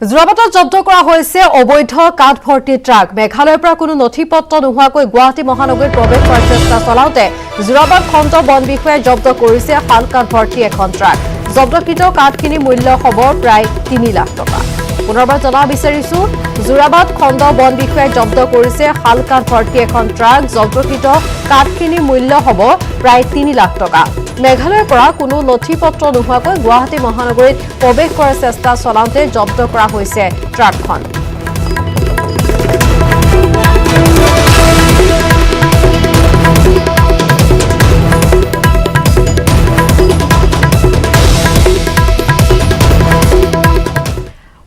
যোৰাবাটত জব্দ কৰা হৈছে অবৈধ কাঠ ভৰ্তি ট্ৰাক মেঘালয়ৰ পৰা কোনো নথিপত্ৰ নোহোৱাকৈ গুৱাহাটী মহানগৰীত প্ৰৱেশ কৰাৰ চেষ্টা চলাওঁতে যোৰাবাট খণ্ড বন বিষয়াই জব্দ কৰিছে শাল কাঠ ভৰ্তি এখন ট্ৰাক জব্দকৃত কাঠখিনিৰ মূল্য হ'ব প্ৰায় ৩ লাখ টকা পুনৰবাৰ জনাব বিচাৰিছো যোৰাবাট খণ্ড বন বিষয়াই জব্দ কৰিছে শাল কাঠ ভৰ্তি এখন ট্ৰাক জব্দকৃত কাঠখিনিৰ মূল্য হ'ব প্ৰায় ৩ লাখ টকা মেঘালয়ৰ পৰা কোনো নথিপত্ৰ নোহোৱাকৈ গুৱাহাটী মহানগৰীত প্ৰৱেশ কৰাৰ চেষ্টা চলাওঁতে জব্দ কৰা হৈছে ট্ৰাকখন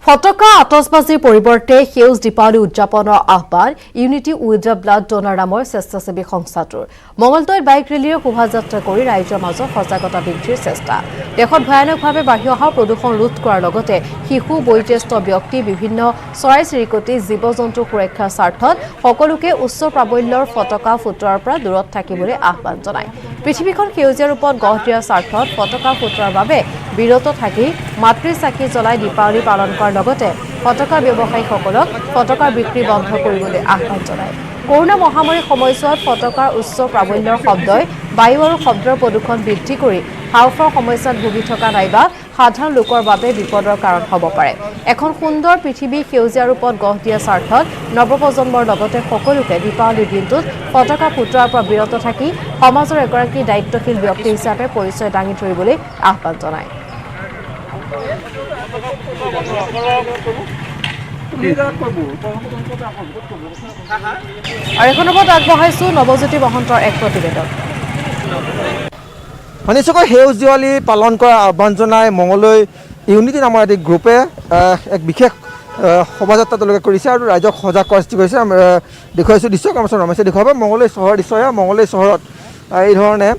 ফটকা আতচবাজিৰ পৰিৱৰ্তে সেউজ দীপাৱলী উদযাপনৰ আহ্বান unity with the blood donor নামৰ স্বেচ্ছাসেৱী সংস্থাটোৰ মঙলদৈত বাইক ৰেলীৰে শোভাযাত্ৰা কৰি ৰাইজৰ মাজত সজাগতা বৃদ্ধিৰ চেষ্টা দেশত ভয়ানকভাৱে বাঢ়ি অহা প্ৰদূষণ ৰোধ কৰাৰ লগতে শিশু বয়োজ্যেষ্ঠ ব্যক্তি বিভিন্ন চৰাই চিৰিকটি জীৱ জন্তু সুৰক্ষাৰ স্বাৰ্থত সকলোকে উচ্চ প্ৰাবল্যৰ ফটকা ফুটোৱাৰ পৰা দূৰত থাকিবলৈ আহ্বান জনায় পৃথিৱীখন সেউজীয়া ৰূপত গঢ় দিয়াৰ স্বাৰ্থত ফটকা ফুটোৱাৰ বাবে বিৰত থাকি মাতৃৰ চাকি জ্বলাই দীপাৱলী পালন কৰাৰ লগতে ফটকা ব্যৱসায়ীসকলক ফটকা বিক্ৰী বন্ধ কৰিবলৈ আহ্বান জনায় কৰোনা মহামাৰীৰ সময়ছোৱাত ফটকাৰ উচ্চ প্ৰাবল্যৰ শব্দই বায়ু আৰু শব্দৰ প্ৰদূষণ বৃদ্ধি কৰি হাওঁফাওঁৰ সমস্যাত ভুগি থকা নাইবা সাধাৰণ লোকৰ বাবে বিপদৰ কাৰণ হ'ব পাৰে এখন সুন্দৰ পৃথিৱী সেউজীয়া ৰূপত গঢ় দিয়াৰ স্বাৰ্থত নৱপ্ৰজন্মৰ লগতে সকলোকে দীপাৱলীৰ দিনটোত ফটকা ফুটোৱাৰ পৰা বিৰত থাকি সমাজৰ এগৰাকী দায়িত্বশীল ব্যক্তি হিচাপে পৰিচয় দাঙি ধৰিবলৈ আহ্বান জনায় আৰু এখন ওপৰত আগবঢ়াইছো নৱজ্যোতি মহন্তৰ এক প্ৰতিবেদন নিশ্চয়কৈ সেউজ দিৱালী পালন কৰাৰ আহ্বান জনাই মঙলদৈ ইউনিটি নামৰ এটি গ্ৰুপে এক বিশেষ শোভাযাত্ৰা তেওঁলোকে কৰিছে আৰু ৰাইজক সজাগ কৰাৰ সৃষ্টি কৰিছে দেখুৱাইছোঁ দৃশ্য আমাৰ ৰমেশে দেখুৱাব মঙলদৈ চহৰৰ দৃশ্যই মঙলদৈ চহৰত এই ধৰণে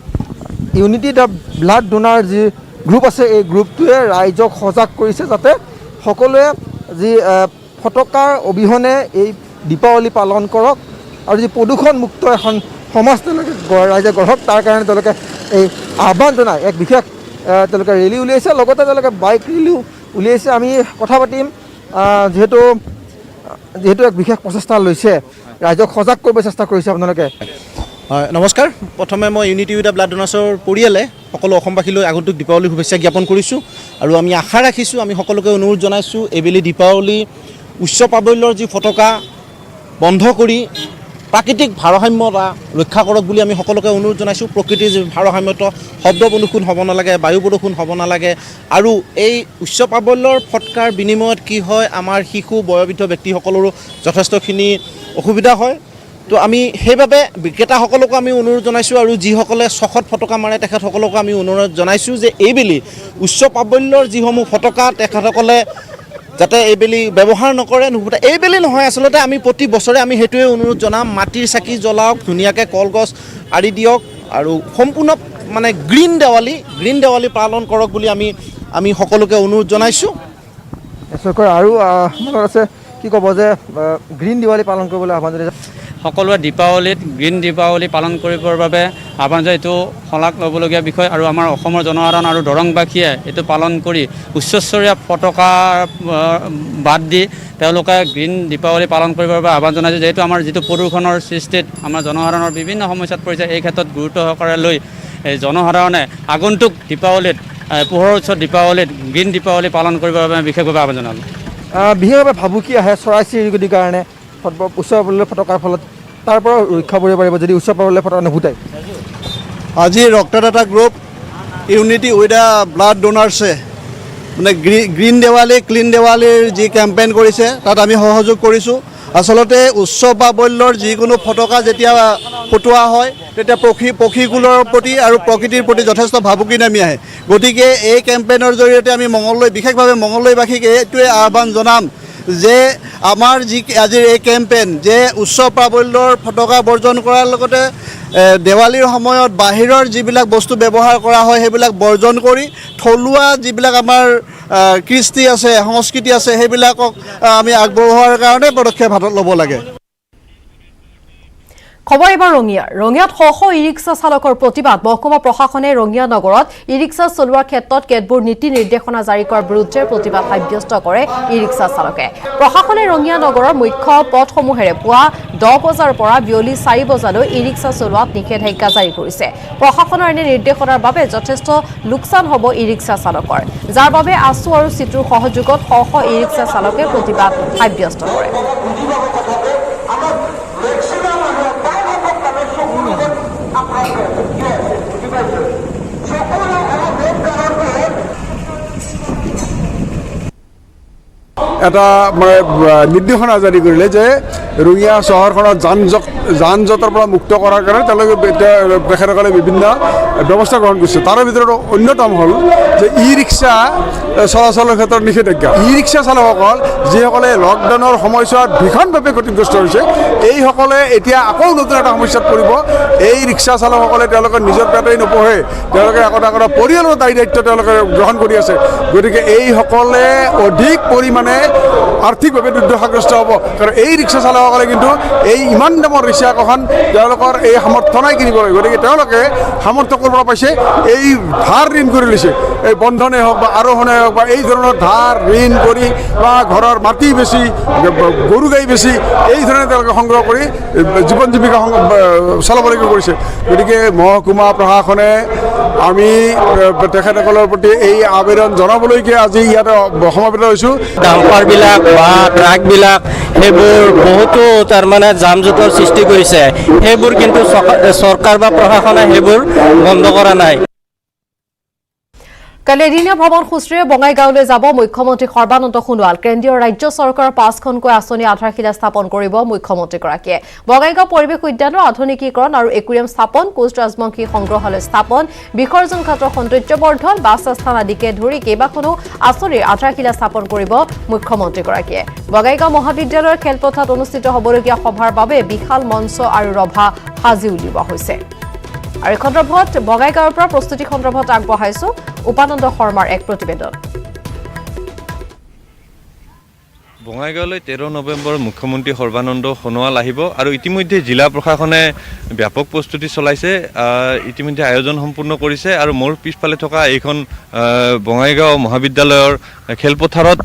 ইউনিটি দ্য ব্লাড ডোনাৰ যি গ্ৰুপ আছে এই গ্ৰুপটোৱে ৰাইজক সজাগ কৰিছে যাতে সকলোৱে যি ফটকাৰ অবিহনে এই দীপাৱলী পালন কৰক আৰু যি প্ৰদূষণমুক্ত এখন সমাজ তেওঁলোকে ৰাইজে গঢ়ক তাৰ কাৰণে তেওঁলোকে এই আহ্বান জনায় এক বিশেষ তেওঁলোকে ৰেলী উলিয়াইছে লগতে তেওঁলোকে বাইক ৰেলীও উলিয়াইছে আমি কথা পাতিম যিহেতু এক বিশেষ প্ৰচেষ্টা লৈছে ৰাইজক সজাগ কৰিব চেষ্টা কৰিছে আপোনালোকে হয় নমস্কাৰ প্ৰথমে মই ইউনিটি উইথ দ্য ব্লাড ডোনাৰ্ছৰ পৰিয়ালে সকলো অসমবাসীলৈ আগন্তুক দীপাৱলী শুভেচ্ছা জ্ঞাপন কৰিছোঁ আৰু আমি আশা ৰাখিছোঁ আমি সকলোকে অনুৰোধ জনাইছোঁ এইবেলি দীপাৱলী উচ্চ প্ৰাবল্যৰ যি ফটকা বন্ধ কৰি প্ৰাকৃতিক ভাৰসাম্যতা ৰক্ষা কৰক বুলি আমি সকলোকে অনুৰোধ জনাইছোঁ প্ৰকৃতিৰ যি ভাৰসাম্যতা শব্দ প্ৰদূষণ হ'ব নালাগে বায়ু প্ৰদূষণ হ'ব নালাগে আৰু এই উচ্চ প্ৰাবল্যৰ ফটকাৰ বিনিময়ত কি হয় আমাৰ শিশু বয়োবৃদ্ধ ব্যক্তিসকলৰো যথেষ্টখিনি অসুবিধা হয় তো আমি সেইবাবে বিক্ৰেতাসকলকো আমি অনুৰোধ জনাইছোঁ আৰু যিসকলে চখত ফটকা মাৰে তেখেতসকলকো আমি অনুৰোধ জনাইছোঁ যে এইবেলি উচ্চ প্ৰাবল্যৰ যিসমূহ ফটকা তেখেতসকলে যাতে এইবেলি ব্যৱহাৰ নকৰে নুফুটে এইবেলি নহয় আচলতে আমি প্ৰতি বছৰে আমি সেইটোৱে অনুৰোধ জনাম মাটিৰ চাকি জ্বলাওক ধুনীয়াকৈ কলগছ আৰি দিয়ক আৰু সম্পূৰ্ণ মানে গ্ৰীণ দেৱালী পালন কৰক বুলি আমি সকলোকে অনুৰোধ জনাইছোঁ নিশ্চয়কৈ আৰু আছে কি ক'ব যে গ্ৰীণ দিৱালী পালন কৰিবলৈ আহ্বান জনাইছে সকলোৱে দীপাৱলীত গ্ৰীণ দীপাৱলী পালন কৰিবৰ বাবে আহ্বান জনাই এইটো শলাগ ল'বলগীয়া বিষয় আৰু আমাৰ অসমৰ জনসাধাৰণ আৰু দৰংবাসীয়ে এইটো পালন কৰি উচ্চস্তৰীয় ফটকা বাদ দি তেওঁলোকে গ্ৰীণ দীপাৱলী পালন কৰিবৰ বাবে আহ্বান জনাইছে যিহেতু আমাৰ যিটো প্ৰদূষণৰ সৃষ্টিত আমাৰ জনসাধাৰণৰ বিভিন্ন সমস্যাত পৰিছে এই ক্ষেত্ৰত গুৰুত্ব সহকাৰে লৈ এই জনসাধাৰণে আগন্তুক দীপাৱলীত পোহৰৰ উৎসৱ দীপাৱলীত গ্ৰীণ দীপাৱলী পালন কৰিবৰ বাবে বিশেষভাৱে আহ্বান জনালোঁ বিশেষভাৱে ভাবুকি আহে চৰাই চিৰিকটিৰ কাৰণে উচ্চ প্ৰাবল্যৰ ফটকাৰ ফলত তাৰ পৰা ৰক্ষা কৰিব পাৰিব যদি উচ্চ প্ৰাবল্যৰ ফটকা নুফুটায় আজি ৰক্তদাতা group unity with the blood ডোনাৰ্ছে মানে গ্ৰীণ দেৱালী ক্লিন দেৱালীৰ যি কেম্পেইন কৰিছে তাত আমি সহযোগ কৰিছোঁ আচলতে উচ্চ প্ৰাবল্যৰ যিকোনো ফটকা যেতিয়া ফুটোৱা হয় তেতিয়া পক্ষীকুলৰ প্ৰতি আৰু প্ৰকৃতিৰ প্ৰতি যথেষ্ট ভাবুকি নামি আহে গতিকে এই কেম্পেইনৰ জৰিয়তে আমি বিশেষভাৱে মঙলদৈবাসীক এইটোৱে আহ্বান জনাম যে আমাৰ আজিৰ এই কেম্পেইন যে উচ্চ প্ৰাবল্যৰ ফটকা বৰ্জন কৰাৰ লগতে দেৱালীৰ সময়ত বাহিৰৰ যিবিলাক বস্তু ব্যৱহাৰ কৰা হয় সেইবিলাক বৰ্জন কৰি থলুৱা যিবিলাক আমাৰ কৃষ্টি আছে সংস্কৃতি আছে সেইবিলাকক আমি আগবঢ়োৱাৰ কাৰণে পদক্ষেপ হাতত ল'ব লাগে খবৰ এবাৰ ৰঙিয়াত শ ই ৰিক্সা চালকৰ প্ৰতিবাদ মহকুমা প্ৰশাসনে ৰঙিয়া নগৰত ই ৰিক্সা চলোৱাৰ ক্ষেত্ৰত কেতবোৰ নীতি নিৰ্দেশনা জাৰি কৰাৰ বিৰুদ্ধে প্ৰতিবাদ সাব্যস্ত কৰে ই ৰিক্সা চালকে প্ৰশাসনে ৰঙিয়া নগৰৰ মুখ্য পথসমূহেৰে পুৱা 10 বজাৰ পৰা বিয়লি 4 বজালৈ ই ৰিক্সা চলোৱাত নিষেধাজ্ঞা জাৰি কৰিছে প্ৰশাসনৰ এনে নিৰ্দেশনাৰ বাবে যথেষ্ট লোকচান হ'ব ই ৰিক্সা চালকৰ যাৰ বাবে আছু আৰু চিটুৰ সহযোগত শ ই ৰিক্সা চালকে প্ৰতিবাদ সাব্যস্ত কৰে এটা মানে নিৰ্দেশনা জাৰি কৰিলে যে ৰঙিয়া চহৰখনত যান জঁটৰ পৰা মুক্ত কৰাৰ কাৰণে তেওঁলোকে তেখেতসকলে বিভিন্ন ব্যৱস্থা গ্ৰহণ কৰিছে তাৰে ভিতৰত অন্যতম হ'ল যে ই ৰিক্সা চলাচলৰ ক্ষেত্ৰত নিষেধাজ্ঞা ই ৰিক্সা চালকসকল যিসকলে লকডাউনৰ সময়ছোৱাত ভীষণভাৱে ক্ষতিগ্ৰস্ত হৈছে এইসকলে এতিয়া আকৌ নতুন এটা সমস্যাত পৰিব এই ৰিক্সা চালকসকলে তেওঁলোকৰ নিজৰ পেটেই নপঢ়ে তেওঁলোকে একোটা পৰিয়ালৰ দায়িত্ব তেওঁলোকে গ্ৰহণ কৰি আছে গতিকে এইসকলে অধিক পৰিমাণে আৰ্থিকভাৱে দুৰ্দশাগ্ৰস্ত হ'ব কাৰণ এই ৰিক্সা চালকসকলে কিন্তু এই ইমান দামৰ ৰিক্সা এখন তেওঁলোকৰ এই সামৰ্থ্য নাই কিনিবলৈ গতিকে তেওঁলোকে সামৰ্থ্য ক'ৰ পৰা পাইছে এই ধাৰ ঋণ কৰি লৈছে এই বন্ধনে হওক বা আৰোহণে হওক বা এই ধৰণৰ ধাৰ ঋণ কৰি বা ঘৰৰ মাটি বেচি গৰু গাই বেচি এই ধৰণে তেওঁলোকে সংগ্ৰহ কৰি জীৱন জীৱিকা চলাবলগীয়া কৰিছে গতিকে মহকুমা প্ৰশাসনে আমি তেখেতসকলৰ প্ৰতি এই আবেদন জনাবলৈকে আজি ইয়াতে সমাবেত হৈছোঁ ডাম্পাৰবিলাক বা ট্ৰাকবিলাক সেইবোৰ বহুতো তাৰমানে যাম জঁটৰ সৃষ্টি কৰিছে সেইবোৰ কিন্তু চৰকাৰ বা প্ৰশাসনে সেইবোৰ বন্ধ কৰা নাই কালি এদিনীয়া ভ্ৰমণ সূচীৰে বঙাইগাঁৱলৈ যাব মুখ্যমন্ত্ৰী সৰ্বানন্দ সোণোৱাল কেন্দ্ৰীয় ৰাজ্য চৰকাৰৰ 5খনকৈ আঁচনি আধাৰশিলা স্থাপন কৰিব মুখ্যমন্ত্ৰীগৰাকীয়ে বঙাইগাঁও পৰিৱেশ উদ্যানৰ আধুনিকীকৰণ আৰু একুৰিয়াম স্থাপন কোচ ৰাজবংশী সংগ্ৰহালয় স্থাপন বিসৰ্জন ঘাটৰ সৌন্দৰ্যবৰ্ধন বাছ স্থান আদিকে ধৰি কেইবাখনো আঁচনিৰ আধাৰশিলা স্থাপন কৰিব মুখ্যমন্ত্ৰীগৰাকীয়ে বঙাইগাঁও মহাবিদ্যালয়ৰ খেলপথাৰত অনুষ্ঠিত হ'বলগীয়া সভাৰ বাবে বিশাল মঞ্চ আৰু ৰভা সাজি উলিওৱা হৈছে আৰু এই সন্দৰ্ভত বঙাইগাঁৱৰ পৰা প্ৰস্তুতি সন্দৰ্ভত আগবঢ়াইছো উপানন্দ শৰ্মাৰ এক প্ৰতিবেদন বঙাইগাঁৱলৈ 13 নৱেম্বৰ মুখ্যমন্ত্ৰী সৰ্বানন্দ সোণোৱাল আহিব আৰু ইতিমধ্যে জিলা প্ৰশাসনে ব্যাপক প্ৰস্তুতি চলাইছে ইতিমধ্যে আয়োজন সম্পূৰ্ণ কৰিছে আৰু মোৰ পিছফালে থকা এইখন বঙাইগাঁও মহাবিদ্যালয়ৰ খেলপথাৰত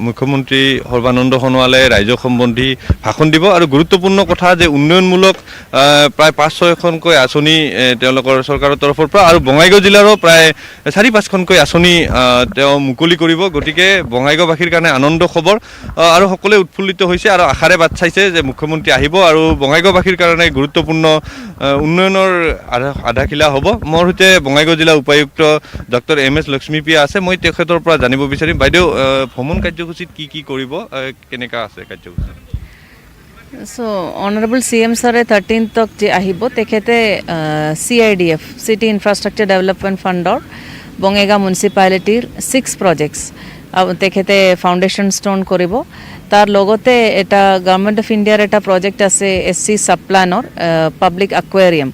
মুখ্যমন্ত্ৰী সৰ্বানন্দ সোণোৱালে ৰাইজক সম্বন্ধি ভাষণ দিব আৰু গুৰুত্বপূৰ্ণ কথা যে উন্নয়নমূলক প্ৰায় 5-6খনকৈ আঁচনি তেওঁলোকৰ চৰকাৰৰ তৰফৰ পৰা আৰু বঙাইগাঁও জিলাৰো প্ৰায় 4-5খনকৈ আঁচনি তেওঁ মুকলি কৰিব গতিকে বঙাইগাঁওবাসীৰ কাৰণে আনন্দ খবৰ আৰু সকলোৱে উৎফুল্লিত হৈছে আৰু আশাৰে বাট চাইছে যে মুখ্যমন্ত্ৰী আহিব আৰু বঙাইগাঁওবাসীৰ কাৰণে গুৰুত্বপূৰ্ণ উন্নয়নৰ আধাৰশিলা হ'ব মোৰ সৈতে বঙাইগাঁও জিলা উপায়ুক্ত ডক্টৰ MS লক্ষ্মীপ্ৰিয়া আছে মই তেখেতৰ পৰা জানিব বিচাৰিম বাইদেউ ভ্ৰমণ কাৰ্যসূচীত কি কৰিব কেনেকা আছে কাৰ্যসূচী So, Honorable CM Sir 13th তক যে আহিব তেখেতে CIDF City Infrastructure Development Fundৰ বঙাইগাঁও মিউনিচিপালিটিৰ 6 প্ৰজেক্টছ তেখেতে ফাউণ্ডেশ্যন ষ্টোন কৰিব তাৰ লগতে এটা গভৰ্ণমেণ্ট অফ ইণ্ডিয়াৰ এটা প্ৰজেক্ট আছে SC সাবপ্লানৰ পাব্লিক একুৱেৰিয়াম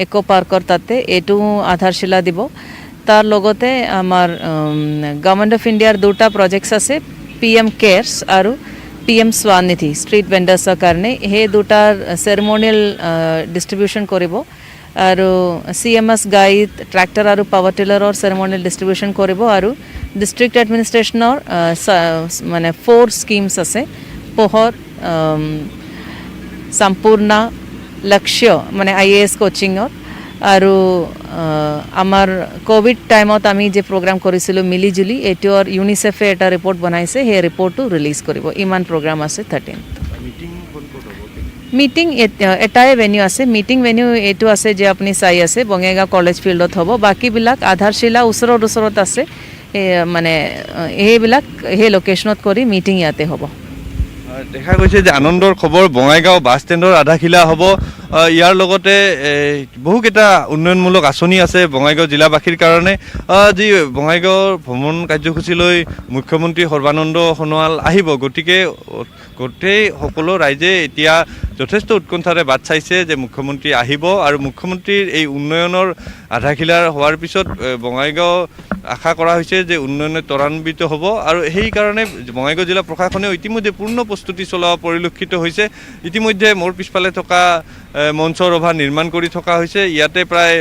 ইকো পাৰ্কৰ তাতে এইটো আধাৰশিলা দিব তাৰ লগতে আমাৰ গভৰ্ণমেণ্ট অফ ইণ্ডিয়াৰ দুটা প্ৰজেক্টছ আছে PM কেয়াৰ্ছ আৰু PM স্বানিধি ষ্ট্ৰীট ভেণ্ডাৰ্ছৰ কাৰণে সেই দুটাৰ চেৰিমনিয়েল ডিষ্ট্ৰিবিউশ্যন কৰিব আৰু CMS গাইড ট্ৰেক্টৰ আৰু পাৱাৰ টিলাৰৰ চেৰিমনিয়েল ডিষ্ট্ৰিবিউশ্যন কৰিব আৰু ডিষ্ট্ৰিক্ট এডমিনিষ্ট্ৰেশ্যনৰ মানে 4 স্কিমছ আছে পোহৰ সম্পূৰ্ণ লক্ষ্য মানে IAS কোচিঙৰ আৰু আমাৰ কোভিড টাইমত আমি যে প্ৰগ্ৰাম কৰিছিলোঁ মিলিজুলি এইটোৰ ইউনিচেফে এটা ৰিপৰ্ট বনাইছে সেই ৰিপৰ্টটো ৰিলিজ কৰিব ইমান প্ৰগ্ৰাম আছে 13th মিটিং এটাই ভেনিউ আছে মিটিং ভেনিউ এইটো আছে যে আপুনি চাই আছে বঙাইগাঁও কলেজ ফিল্ডত হ'ব বাকীবিলাক আধাৰশিলা ওচৰত আছে মানে এইবিলাক সেই লোকেশ্যনত কৰি মিটিং ইয়াতে হ'ব দেখা গৈছে যে আনন্দৰ খবৰ বঙাইগাঁও বাছ ষ্টেণ্ডৰ আধাৰশিলা হ'ব ইয়াৰ লগতে বহুকেইটা উন্নয়নমূলক আঁচনি আছে বঙাইগাঁও জিলাবাসীৰ কাৰণে যি বঙাইগাঁৱৰ ভ্ৰমণ কাৰ্যসূচীলৈ মুখ্যমন্ত্ৰী সৰ্বানন্দ সোণোৱাল আহিব গতিকে গোটেই সকলো ৰাইজে এতিয়া যথেষ্ট উৎকণ্ঠাৰে বাট চাইছে যে মুখ্যমন্ত্ৰী আহিব আৰু মুখ্যমন্ত্ৰীৰ এই উন্নয়নৰ আধাৰশিলাৰ হোৱাৰ পিছত বঙাইগাঁও আশা কৰা হৈছে যে উন্নয়নে ত্বৰান্বিত হ'ব আৰু সেইকাৰণে বঙাইগাঁও জিলা প্ৰশাসনেও ইতিমধ্যে পূৰ্ণ প্ৰস্তুতি চলোৱা পৰিলক্ষিত হৈছে ইতিমধ্যে মোৰ পিছফালে থকা মঞ্চৰ সভা নিৰ্মাণ কৰি থকা হৈছে। ইয়াতে প্ৰায়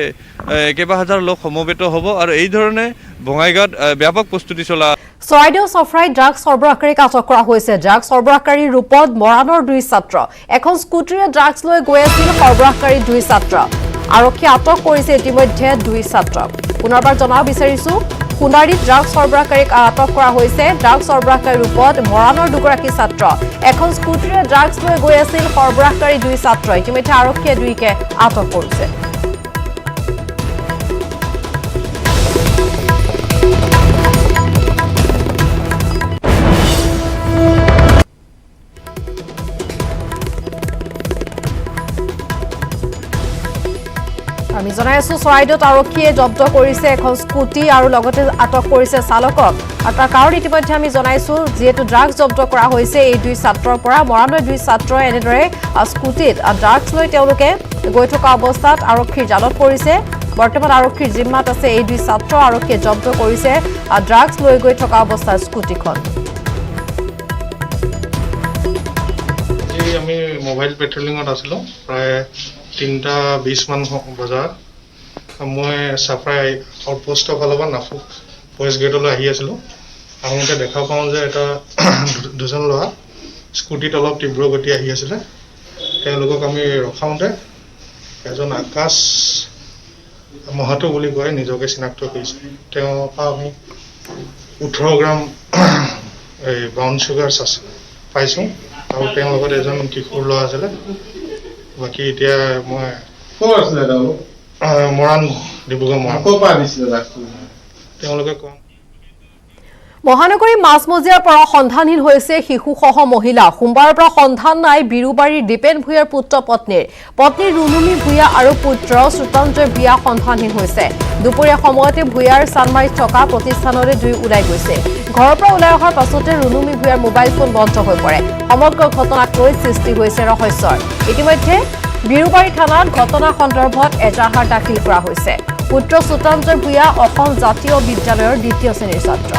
কেইবাহাজাৰ লোক সমবেত হ'ব আৰু এই ধৰণে বঙাইগাঁৱত ব্যাপক প্ৰস্তুতি চলা। চৰাইদেউ চফ্ৰাই ড্ৰাগছ সৰবৰাহকাৰীক আটক কৰা হৈছে। ড্ৰাগছ সৰবৰাহকাৰীৰ ৰূপত মৰাণৰ 2 ছাত্ৰ। এখন স্কুটিৰে ড্ৰাগছ লৈ গৈ আছিল সৰবৰাহকাৰী 2 ছাত্ৰ। আৰক্ষীয়ে আটক কৰিছে ইতিমধ্যে 2 ছাত্ৰক। পুনৰবাৰ জনাব বিচাৰিছো, সোণাৰীত ড্ৰাগছ সৰবৰাহকাৰীক আটক কৰা হৈছে। ড্ৰাগছ সৰবৰাহকাৰীৰ ৰূপত মৰাণৰ 2গৰাকী ছাত্ৰ। এখন স্কুটিৰে ড্ৰাগছ লৈ গৈ আছিল সৰবৰাহকাৰী 2 ছাত্ৰ। ইতিমধ্যে আৰক্ষীয়ে 2কে আটক কৰিছে। আমি জনাই আছো, চৰাইদেউত আৰক্ষীয়ে জব্দ কৰিছে এখন স্কুটি আৰু লগতে আটক কৰিছে চালকক। আৰু তাৰ কাৰণ ইতিমধ্যে আমি জনাইছো, যিহেতু ড্ৰাগছ জব্দ কৰা হৈছে এই 2 ছাত্ৰৰ পৰা। মৰাণৰ 2 ছাত্ৰই এনেদৰে স্কুটিত ড্ৰাগছ লৈ তেওঁলোকে গৈ থকা অৱস্থাত আৰক্ষীৰ জালত পৰিছে। বৰ্তমান আৰক্ষীৰ জিম্মাত আছে এই 2 ছাত্ৰ। আৰক্ষীয়ে জব্দ কৰিছে ড্ৰাগছ লৈ গৈ থকা অৱস্থাৰ স্কুটিখন। আমি মোবাইল পেট্ৰলিঙত আছিলোঁ প্ৰায় 3:20 মান বজাত। মই চাফ্ৰাই আউটপোষ্টৰ ফালৰ পৰা নাফু ফৰেষ্ট গেটলৈ আহি আছিলোঁ। আহোঁতে দেখা পাওঁ যে এটা 2জন ল'ৰা স্কুটিত অলপ তীব্ৰ গতি আহি আছিলে। তেওঁলোকক আমি ৰখাওঁতে এজন আকাশ মহাতো বুলি কয়, নিজকে চিনাক্ত কৰিছে। তেওঁৰ পৰা আমি 18 গ্ৰাম এই ব্ৰাউন চুগাৰ পাইছোঁ আৰু তেওঁৰ লগত এজন কিশোৰ ল'ৰা আছিলে। বাকী এতিয়া মই মৰাণ ডিব্ৰুগড় তেওঁলোকে কম। মহানগৰী মাজমজিয়াৰ পৰা সন্ধানহীন হৈছে শিশুসহ মহিলা। সোমবাৰৰ পৰা সন্ধান নাই বিৰুবাৰীৰ দীপেন ভূঞাৰ পুত্ৰ পত্নী ৰুনুমী ভূঞা আৰু পুত্ৰ শ্ৰুতাঞ্জয় ভূঞা সন্ধানহীন হৈছে। দুপৰীয়া সময়তে ভূঞাৰ চানমাৰীত থকা প্ৰতিষ্ঠানলৈ 2 ওলাই গৈছে। ঘৰৰ পৰা ওলাই অহাৰ পাছতে ৰুনুমী ভূঞাৰ মোবাইল ফোন বন্ধ হৈ পৰে। সমগ্ৰ ঘটনাক লৈ সৃষ্টি হৈছে ৰহস্যৰ। ইতিমধ্যে বিৰুবাৰী থানাত ঘটনা সন্দৰ্ভত এজাহাৰ দাখিল কৰা হৈছে। পুত্ৰ শ্ৰুতাঞ্জয় ভূঞা অসম জাতীয় বিদ্যালয়ৰ 2য় শ্ৰেণীৰ ছাত্ৰ।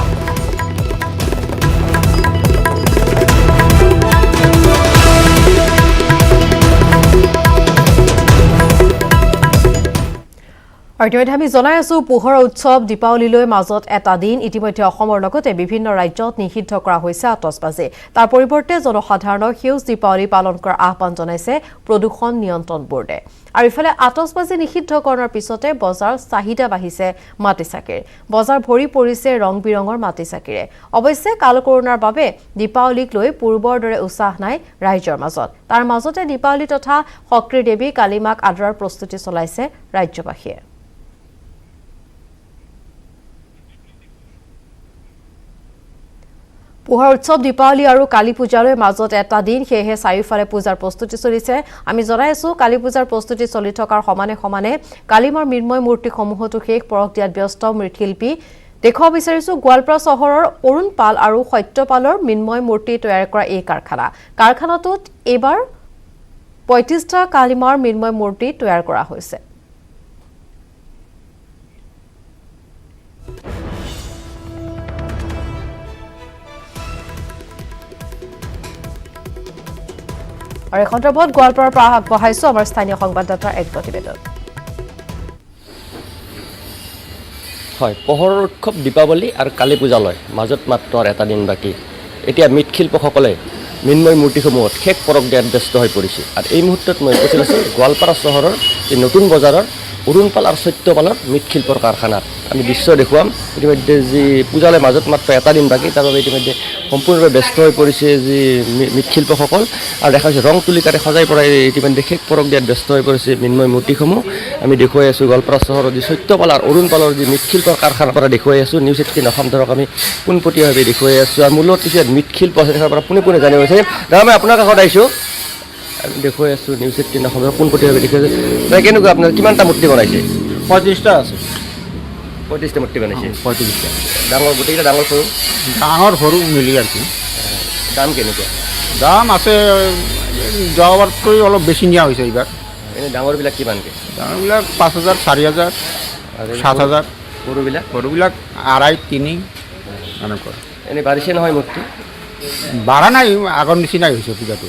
আৰু ইতিমধ্যে আমি জনাই আছো, পোহৰৰ উৎসৱ দীপাৱলীলৈ মাজত এটা দিন। ইতিমধ্যে অসমৰ লগতে বিভিন্ন ৰাজ্যত নিষিদ্ধ কৰা হৈছে আতচবাজি। তাৰ পৰিৱৰ্তে জনসাধাৰণৰ সেউজ দীপাৱলী পালন কৰাৰ আহ্বান জনাইছে প্ৰদূষণ নিয়ন্ত্ৰণ বোৰ্ডে। আৰু ইফালে আতচবাজি নিষিদ্ধকৰণৰ পিছতে বজাৰ চাহিদা বাঢ়িছে মাটিচাকিৰ। বজাৰ ভৰি পৰিছে ৰং বিৰঙৰ মাটিচাকিৰে। অৱশ্যে কাল কৰোনাৰ বাবে দীপাৱলীক লৈ পূৰ্বৰ দৰে উৎসাহ নাই ৰাইজৰ মাজত। তাৰ মাজতে দীপাৱলী তথা শক্তিৰ দেৱী কালিমাক আদৰাৰ প্ৰস্তুতি চলাইছে ৰাজ্যবাসীয়ে। পোহৰ উৎসৱ দীপাৱলী আৰু কালী পূজালৈ মাজত এটা দিন, সেয়েহে চাৰিওফালে পূজাৰ প্ৰস্তুতি চলিছে। আমি জনাই আছো, কালী পূজাৰ প্ৰস্তুতি চলি থকাৰ সমানে সমানে কালিমাৰ মৃন্ময় মূৰ্তিসমূহতো শেষ পৰশ দিয়াত ব্যস্ত মৃৎশিল্পী। দেখুৱাব বিচাৰিছো, গোৱালপাৰা চহৰৰ অৰুণ পাল আৰু সত্যপালৰ মৃন্ময় মূৰ্তি তৈয়াৰ কৰা এই কাৰখানাটোত এইবাৰ 35টা কালিমাৰ মৃন্ময় মূৰ্তি তৈয়াৰ কৰা হৈছে। আৰু এই সন্দৰ্ভত গোৱালপাৰাৰ পৰা আগবঢ়াইছো আমাৰ স্থানীয় সংবাদদাতাৰ এক প্ৰতিবেদন। হয়, পোহৰৰ উৎসৱ দীপাৱলী আৰু কালী পূজালৈ মাজত মাত্ৰ এটা দিন বাকী। এতিয়া মৃৎশিল্পসকলে মৃন্ময় মূৰ্তিসমূহত শেষ পৰশ দিয়াত ব্যস্ত হৈ পৰিছে। আৰু এই মুহূৰ্তত মই উপস্থিত আছোঁ গোৱালপাৰা চহৰৰ এই নতুন বজাৰৰ অৰুণপাল আৰু সত্যপালৰ মৃৎশিল্পৰ কাৰখানাত। আমি দৃশ্য দেখুৱাম। ইতিমধ্যে যি পূজালৈ মাজত মাত্ৰ এটা দিন বাকী, তাৰ বাবে ইতিমধ্যে সম্পূৰ্ণভাৱে ব্যস্ত হৈ পৰিছে যি মৃৎশিল্পসকল। আৰু দেখা হৈছে ৰং তুলিকাৰে সজাই পৰাই ইতিমধ্যে শেষ পৰশ দিয়াত ব্যস্ত হৈ পৰিছে মৃন্ময় মূৰ্তিসমূহ। আমি দেখুৱাই আছোঁ গোৱালপাৰা চহৰৰ যি সত্যপাল আৰু অৰুণপালৰ যি মৃৎশিল্পৰ কাৰখানাৰ পৰা দেখুৱাই আছোঁ। নিউজ 18 অসম ধৰক আমি পোনপটীয়াভাৱে দেখুৱাই আছোঁ। আৰু মূলত কিছু মৃৎশিল্প আছে, তাৰ পৰা পোনে পোনে জানিব হৈছে। দাদা, মই আপোনাৰ কাষত আহিছোঁ, দেখুৱাই আছোঁ নিউজ 18 অসম ধৰক পোনপটীয়াভাৱে দেখুৱাই আছোঁ। কেনেকুৱা আপোনাৰ কিমানটা মূৰ্তি বনাইছে? 35টা আছে। 35টা মূৰ্তি বনাইছে? 35টা। ডাঙৰ গোটেইকেইটা ডাঙৰ সৰু? ডাঙৰ সৰু মিলি আৰু কি। দাম কেনেকুৱা? দাম আছে যোৱাবাৰতকৈ অলপ বেছি নিয়া হৈছে এইবাৰ। এনেই ডাঙৰবিলাক কিমানকৈ? ডাঙৰবিলাক 5,000, 4,000, 7,000। সৰুবিলাক? সৰুবিলাক 2.5, 3 এনেকুৱা। এনেই বাঢ়িছে নহয় মূৰ্তি? বাঢ়া নাই, আগৰ নিচিনাই হৈছে পূজাটো।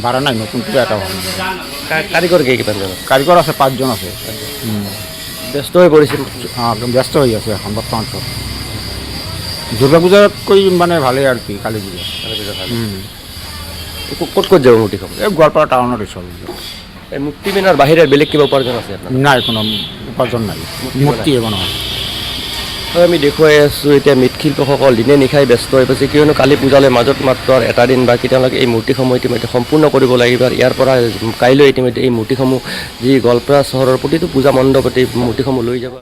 ভাড়া নাই নতুনকৈ এটা হ'ল কাৰিকৰ কিমানজন কাৰিকৰ আছে 5 জন আছে ব্যস্ত হৈ পৰিছে ব্যস্ত হৈ আছে এখন বৰ্তমান চব দুৰ্গা পূজাতকৈ মানে ভালেই আৰু কি কালী পূজা ক'ত ক'ত যাব মূৰ্তিসমূহ এই গোৱালপাৰা টাউনত চল এই মূৰ্তি বিনাৰ বাহিৰে বেলেগ কিবা উপাৰ্জন আছে আপোনাৰ নাই কোনো উপাৰ্জন নাই মূৰ্তি বনোৱা হয় আমি দেখুৱাই আছোঁ এতিয়া মৃৎশিল্পসকল দিনে নিশাই ব্যস্ত হৈ পৰিছে কিয়নো কালী পূজালৈ মাজত মাত্ৰ এটা দিন বাকী তেওঁলোকে এই মূৰ্তিসমূহ ইতিমধ্যে সম্পূৰ্ণ কৰিব লাগিব আৰু ইয়াৰ পৰা কাইলৈ ইতিমধ্যে এই মূৰ্তিসমূহ যি গোৱালপাৰা চহৰৰ প্ৰতিটো পূজা মণ্ডপতে মূৰ্তিসমূহ লৈ যাব